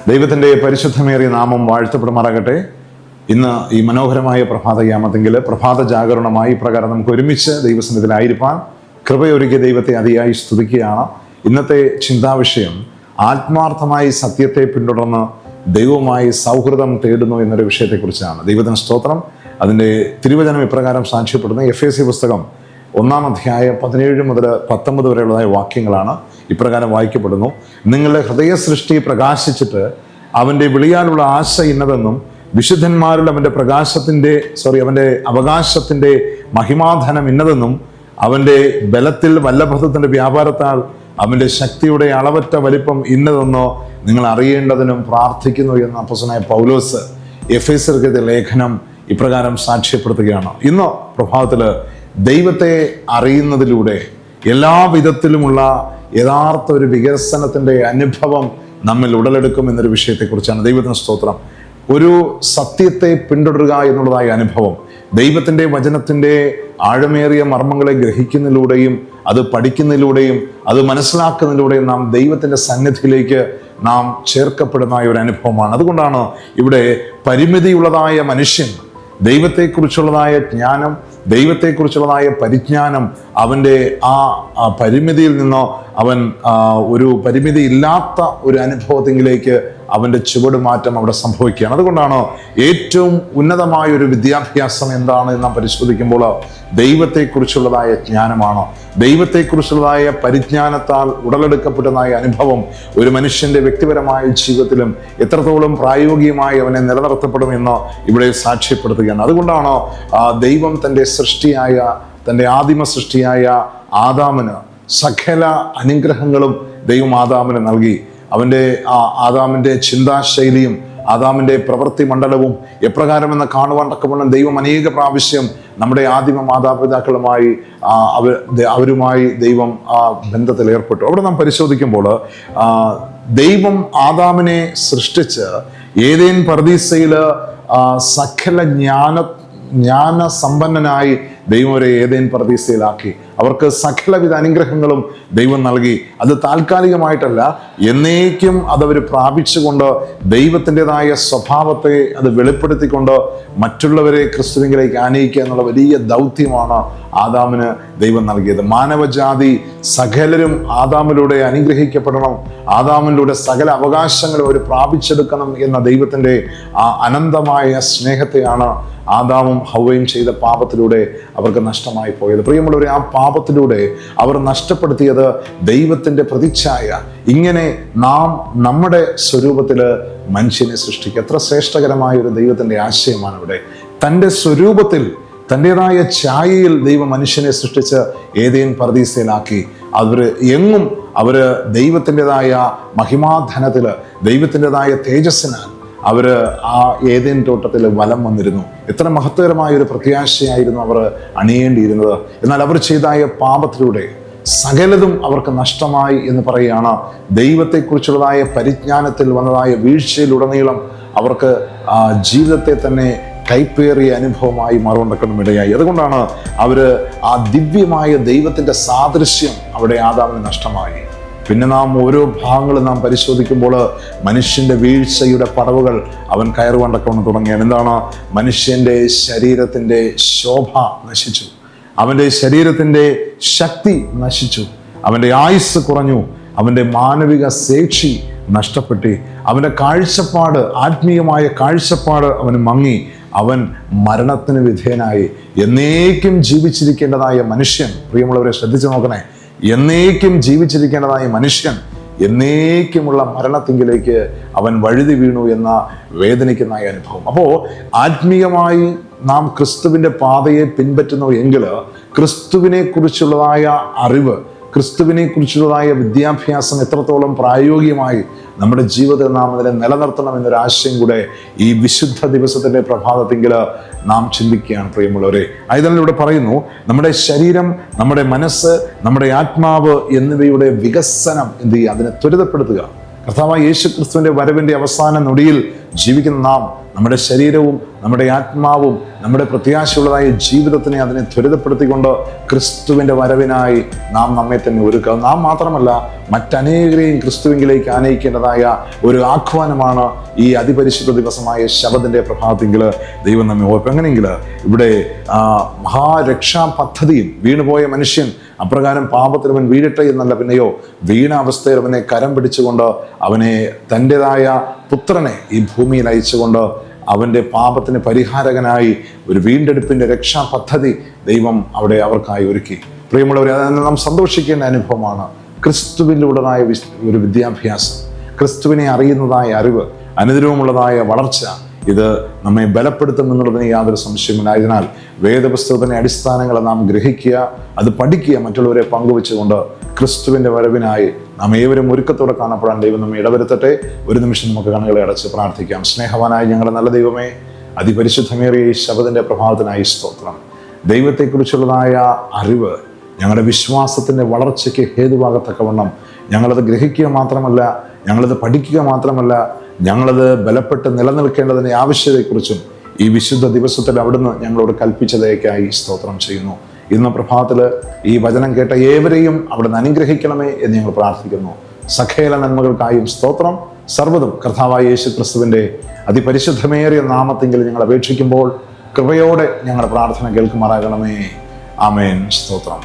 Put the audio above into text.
ദൈവത്തിൻ്റെ പരിശുദ്ധമേറിയ നാമം വാഴ്ത്തപ്പെടുമാറാകട്ടെ. ഇന്ന് ഈ മനോഹരമായ പ്രഭാതയാമത്തെങ്കിൽ പ്രഭാത ജാഗരണമായി പ്രകാരം നമുക്ക് ഒരുമിച്ച് ദൈവസന്നിധിയിലായിരിക്കാൻ കൃപയൊരുക്കിയ ദൈവത്തെ അതിയായി സ്തുതിക്കുകയാണ്. ഇന്നത്തെ ചിന്താവിഷയം ആത്മാർത്ഥമായി സത്യത്തെ പിന്തുടർന്ന് ദൈവവുമായി സൗഹൃദം തേടുന്നു എന്നൊരു വിഷയത്തെക്കുറിച്ചാണ്. ദൈവത്തിന് സ്തോത്രം. അതിൻ്റെ തിരുവചനം ഇപ്രകാരം സാക്ഷ്യപ്പെടുന്ന എഫേസ്യ പുസ്തകം 1-ാം അധ്യായം 17 മുതൽ 19 വരെയുള്ളതായ വാക്യങ്ങളാണ്. ഇപ്രകാരം വായിക്കപ്പെടുന്നു: നിങ്ങളുടെ ഹൃദയ സൃഷ്ടി പ്രകാശിച്ചിട്ട് അവൻ്റെ വിളിയാലുള്ള ആശ ഇന്നതെന്നും വിശുദ്ധന്മാരിൽ അവൻ്റെ അവൻ്റെ അവകാശത്തിൻ്റെ മഹിമാധനം ഇന്നതെന്നും അവൻ്റെ ബലത്തിൽ വല്ലഭത്വത്തിൻ്റെ വ്യാപാരത്താൽ അവൻ്റെ ശക്തിയുടെ അളവറ്റ വലിപ്പം ഇന്നതെന്നോ നിങ്ങൾ അറിയേണ്ടതിനും പ്രാർത്ഥിക്കുന്നു എന്ന് അപ്പോസ്തലനായ പൗലോസ് എഫേസ്യർക്ക് ലേഖനം ഇപ്രകാരം സാക്ഷ്യപ്പെടുത്തുകയാണ്. ഇന്ന് പ്രഭാതത്തിൽ ദൈവത്തെ അറിയുന്നതിലൂടെ എല്ലാ വിധത്തിലുമുള്ള യഥാർത്ഥ ഒരു വികസനത്തിൻ്റെ അനുഭവം നമ്മിൽ ഉടലെടുക്കും എന്നൊരു വിഷയത്തെക്കുറിച്ചാണ്. ദൈവത്തിന് സ്തോത്രം. ഒരു സത്യത്തെ പിന്തുടരുക എന്നുള്ളതായ അനുഭവം ദൈവത്തിൻ്റെ വചനത്തിൻ്റെ ആഴമേറിയ മർമ്മങ്ങളെ ഗ്രഹിക്കുന്നതിലൂടെയും അത് പഠിക്കുന്നതിലൂടെയും അത് മനസ്സിലാക്കുന്നതിലൂടെയും നാം ദൈവത്തിൻ്റെ സന്നിധിയിലേക്ക് നാം ചേർക്കപ്പെടുന്ന ഒരു അനുഭവമാണ്. അതുകൊണ്ടാണ് ഇവിടെ പരിമിതിയുള്ളതായ മനുഷ്യൻ ദൈവത്തെക്കുറിച്ചുള്ളതായ ജ്ഞാനം, ദൈവത്തെക്കുറിച്ചുള്ളതായ പരിജ്ഞാനം അവൻ്റെ ആ പരിമിതിയിൽ നിന്നോ അവൻ ഒരു പരിമിതി ഇല്ലാത്ത ഒരു അനുഭവത്തിലേക്ക് അവൻ്റെ ചുവടുമാറ്റം അവിടെ സംഭവിക്കുകയാണ്. അതുകൊണ്ടാണ് ഏറ്റവും ഉന്നതമായ ഒരു വിദ്യാഭ്യാസം എന്താണ് എന്ന് നാം പരിശോധിക്കുമ്പോൾ ദൈവത്തെക്കുറിച്ചുള്ളതായ ജ്ഞാനമാണ്. ദൈവത്തെക്കുറിച്ചുള്ളതായ പരിജ്ഞാനത്താൽ ഉടലെടുക്കപ്പെട്ടതായ അനുഭവം ഒരു മനുഷ്യൻ്റെ വ്യക്തിപരമായ ജീവിതത്തിലും എത്രത്തോളം പ്രായോഗികമായി അവനെ നിലനിർത്തപ്പെടുമെന്ന് ഇവിടെ സാക്ഷ്യപ്പെടുത്തുകയാണ്. അതുകൊണ്ടാണ് ദൈവം തൻ്റെ ആദിമ സൃഷ്ടിയായ ആദാമിന് സകല അനുഗ്രഹങ്ങളും ദൈവം ആദാമിന് നൽകി. ആദാമിൻ്റെ ചിന്താശൈലിയും ആദാമിൻ്റെ പ്രവൃത്തി മണ്ഡലവും എപ്രകാരമെന്ന് കാണുവാൻ തക്കവണ്ണം ദൈവം അനേക പ്രാവശ്യം നമ്മുടെ ആദിമ മാതാപിതാക്കളുമായി അവരുമായി ദൈവം ബന്ധത്തിൽ ഏർപ്പെട്ടു. അവിടെ നാം പരിശോധിക്കുമ്പോൾ ദൈവം ആദാമിനെ സൃഷ്ടിച്ച് ഏദേൻ പർദീസയിൽ സകല ജ്ഞാന സമ്പന്നനായി ദൈവം ഒരു ഏദേൻ പർദീസയിലാക്കി. അവർക്ക് സകലവിധ അനുഗ്രഹങ്ങളും ദൈവം നൽകി. അത് താൽക്കാലികമായിട്ടല്ല, എന്നേക്കും അതവർ പ്രാപിച്ചുകൊണ്ട് ദൈവത്തിൻ്റെതായ സ്വഭാവത്തെ അത് വെളിപ്പെടുത്തിക്കൊണ്ട് മറ്റുള്ളവരെ ക്രിസ്തുവിലേക്ക് ആനയിക്കുക എന്നുള്ള വലിയ ദൗത്യമാണ് ആദാമിന് ദൈവം നൽകിയത്. മാനവജാതി സകലരും ആദാമിലൂടെ അനുഗ്രഹിക്കപ്പെടണം, ആദാമിലൂടെ സകല അവകാശങ്ങളും അവർ പ്രാപിച്ചെടുക്കണം എന്ന ദൈവത്തിൻ്റെ ആ അനന്തമായ സ്നേഹത്തെയാണ് ആദാമും ഹവ്വയും ചെയ്ത പാപത്തിലൂടെ അവർക്ക് നഷ്ടമായി പോയത്. പ്രിയമുള്ളവരെ, ആ പാപത്തിലൂടെ അവർ നഷ്ടപ്പെടുത്തിയത് ദൈവത്തിൻ്റെ പ്രതിച്ഛായ. ഇങ്ങനെ നാം നമ്മുടെ സ്വരൂപത്തിൽ മനുഷ്യനെ സൃഷ്ടിക്കുക. എത്ര ശ്രേഷ്ഠകരമായ ഒരു ദൈവത്തിൻ്റെ ആശയമാണ് ഇവിടെ. തൻ്റെ സ്വരൂപത്തിൽ തൻ്റെതായ ഛായയിൽ ദൈവം മനുഷ്യനെ സൃഷ്ടിച്ച് ഏദേൻ പർദീസയിലാക്കി. എങ്ങും ദൈവത്തിൻ്റെതായ മഹിമാധനത്തിൽ ദൈവത്തിൻ്റെതായ തേജസ്സിനാൽ ആ ഏദേൻ തോട്ടത്തിൽ വലം വന്നിരുന്നു. എത്ര മഹത്വകരമായ ഒരു പ്രത്യാശയായിരുന്നു അവർ അണിയേണ്ടിയിരുന്നത്. എന്നാൽ അവർ ചെയ്തായ പാപത്തിലൂടെ സകലതും അവർക്ക് നഷ്ടമായി എന്ന് പറയുകയാണ്. ദൈവത്തെക്കുറിച്ചുള്ളതായ പരിജ്ഞാനത്തിൽ വന്നതായ വീഴ്ചയിലുടനീളം അവർക്ക് ജീവിതത്തെ തന്നെ കൈപ്പേറിയ അനുഭവമായി മാറുകൊണ്ടൊക്കെ ഇടയായി. അതുകൊണ്ടാണ് ആ ദിവ്യമായ ദൈവത്തിൻ്റെ സാദൃശ്യം അവിടെ ആദാമിന് നഷ്ടമായി. പിന്നെ നാം ഓരോ ഭാഗങ്ങളും നാം പരിശോധിക്കുമ്പോൾ മനുഷ്യൻ്റെ വീഴ്ചയുടെ പടവുകൾ അവൻ കയറുകൊണ്ടൊക്കെ തുടങ്ങിയാണ്. എന്താണ്? മനുഷ്യൻ്റെ ശരീരത്തിൻ്റെ ശോഭ നശിച്ചു, അവൻ്റെ ശരീരത്തിൻ്റെ ശക്തി നശിച്ചു, അവൻ്റെ ആയുസ് കുറഞ്ഞു, അവൻ്റെ മാനവിക ശേഷി നഷ്ടപ്പെട്ടു, അവൻ്റെ കാഴ്ചപ്പാട്, ആത്മീയമായ കാഴ്ചപ്പാട് അവന് മങ്ങി, അവൻ മരണത്തിന് വിധേയനായി. എന്നേക്കും ജീവിച്ചിരിക്കേണ്ടതായ മനുഷ്യൻ, പ്രിയമുള്ളവരെ ശ്രദ്ധിച്ചു നോക്കണേ, എന്നേക്കും ജീവിച്ചിരിക്കേണ്ടതായ മനുഷ്യൻ എന്നേക്കുമുള്ള മരണത്തിങ്കിലേക്ക് അവൻ വഴുതി വീണു എന്ന വേദനിക്കുന്ന അനുഭവം. അപ്പോൾ ആത്മീയമായി നാം ക്രിസ്തുവിൻ്റെ പാതയെ പിൻപറ്റുന്നു എങ്കിൽ ക്രിസ്തുവിനെ കുറിച്ചുള്ളതായ അറിവ്, ക്രിസ്തുവിനെ കുറിച്ചുള്ളതായ വിദ്യാഭ്യാസം എത്രത്തോളം പ്രായോഗികമായി നമ്മുടെ ജീവിതത്തിൽ നാം അതിനെ നിലനിർത്തണം എന്നൊരാശയം കൂടെ ഈ വിശുദ്ധ ദിവസത്തിൻ്റെ പ്രഭാതത്തിങ്കിൽ നാം ചിന്തിക്കുകയാണ്. പ്രിയമുള്ളവരെ, ആയതിനാൽ ഇവിടെ പറയുന്നു, നമ്മുടെ ശരീരം, നമ്മുടെ മനസ്സ്, നമ്മുടെ ആത്മാവ് എന്നിവയുടെ വികസനം എന്ത് ചെയ്യുക? അതിനെ ത്വരിതപ്പെടുത്തുക. കർത്താവായ യേശു ക്രിസ്തുവിൻ്റെ വരവിൻ്റെ അവസാന നൊടിയിൽ ജീവിക്കുന്ന നാം നമ്മുടെ ശരീരവും നമ്മുടെ ആത്മാവും നമ്മുടെ പ്രത്യാശയുള്ളതായ ജീവിതത്തിനെ അതിനെ ത്വരിതപ്പെടുത്തിക്കൊണ്ട് ക്രിസ്തുവിൻ്റെ വരവിനായി നാം നമ്മെ തന്നെ ഒരുക്കുക. നാം മാത്രമല്ല, മറ്റനേകരെയും ക്രിസ്തുവിലേക്ക് ആനയിക്കേണ്ടതായ ഒരു ആഹ്വാനമാണ് ഈ അതിപരിശുദ്ധ ദിവസമായ ശബത്തിന്റെ പ്രഭാതത്തിൽ ദൈവം നമ്മെ ഓർക്കും. എങ്ങനെയെങ്കിൽ ഇവിടെ മഹാരക്ഷാ പദ്ധതിയും വീണുപോയ മനുഷ്യൻ അപ്രകാരം പാപത്തിൽ അവൻ വീഴട്ടെ എന്നല്ല, പിന്നെയോ വീണ അവസ്ഥയിൽ അവനെ കരം പിടിച്ചുകൊണ്ട് അവനെ തൻ്റെതായ പുത്രനെ ഈ ഭൂമിയിൽ അയച്ചുകൊണ്ട് അവൻ്റെ പാപത്തിന് പരിഹാരകനായി ഒരു വീണ്ടെടുപ്പിൻ്റെ രക്ഷാ പദ്ധതി ദൈവം അവിടെ അവർക്കായി ഒരുക്കി. പ്രിയമുള്ളവരെ, അതിന് നാം സന്തോഷിക്കേണ്ട അനുഭവമാണ്. ക്രിസ്തുവിലൂടെതായ ഒരു വിദ്യാഭ്യാസം, ക്രിസ്തുവിനെ അറിയുന്നതായ അറിവ്, അനുദിനവുമുള്ളതായ വളർച്ച, ഇത് നമ്മെ ബലപ്പെടുത്തുമെന്നുള്ളതിന് യാതൊരു സംശയമില്ല. അതിനാൽ വേദപുസ്തകത്തിൻ്റെ അടിസ്ഥാനങ്ങൾ നാം ഗ്രഹിക്കുക, അത് പഠിക്കുക, മറ്റുള്ളവരെ പങ്കുവെച്ചുകൊണ്ട് ക്രിസ്തുവിൻ്റെ വരവിനായി നാം ഏവരും ഒരുക്കത്തോടെ കാണപ്പെടാൻ ദൈവം നമ്മെ ഇടവരുത്തട്ടെ. ഒരു നിമിഷം നമുക്ക് കണ്ണുകളെ അടച്ച് പ്രാർത്ഥിക്കാം. സ്നേഹവാനായ ഞങ്ങളുടെ നല്ല ദൈവമേ, അതിപരിശുദ്ധമേറിയ ഈ ശബദിൻ്റെ പ്രഭാതത്തിനായി സ്തോത്രം. ദൈവത്തെക്കുറിച്ചുള്ളതായ അറിവ് ഞങ്ങളുടെ വിശ്വാസത്തിൻ്റെ വളർച്ചയ്ക്ക് ഹേതുവാകത്തക്കവണ്ണം ഞങ്ങളത് ഗ്രഹിക്കുക മാത്രമല്ല, ഞങ്ങളത് പഠിക്കുക മാത്രമല്ല, ഞങ്ങളത് ബലപ്പെട്ട് നിലനിൽക്കേണ്ടതിൻ്റെ ആവശ്യതയെക്കുറിച്ചും ഈ വിശുദ്ധ ദിവസത്തിൽ അവിടുന്ന് ഞങ്ങളോട് കൽപ്പിച്ചതേക്കായി സ്തോത്രം ചെയ്യുന്നു. ഇന്ന് പ്രഭാതത്തിൽ ഈ വചനം കേട്ട ഏവരെയും അവിടുന്ന് അനുഗ്രഹിക്കണമേ എന്ന് ഞങ്ങൾ പ്രാർത്ഥിക്കുന്നു. സകല നന്മകൾക്കായും സ്തോത്രം. സർവ്വതും കർത്താവായ യേശു ക്രിസ്തുവിൻ്റെ അതിപരിശുദ്ധമേറിയ നാമത്തെങ്കിൽ ഞങ്ങൾ അപേക്ഷിക്കുമ്പോൾ കൃപയോടെ ഞങ്ങളുടെ പ്രാർത്ഥന കേൾക്കുമാറാകണമേ. ആമേൻ. സ്തോത്രം.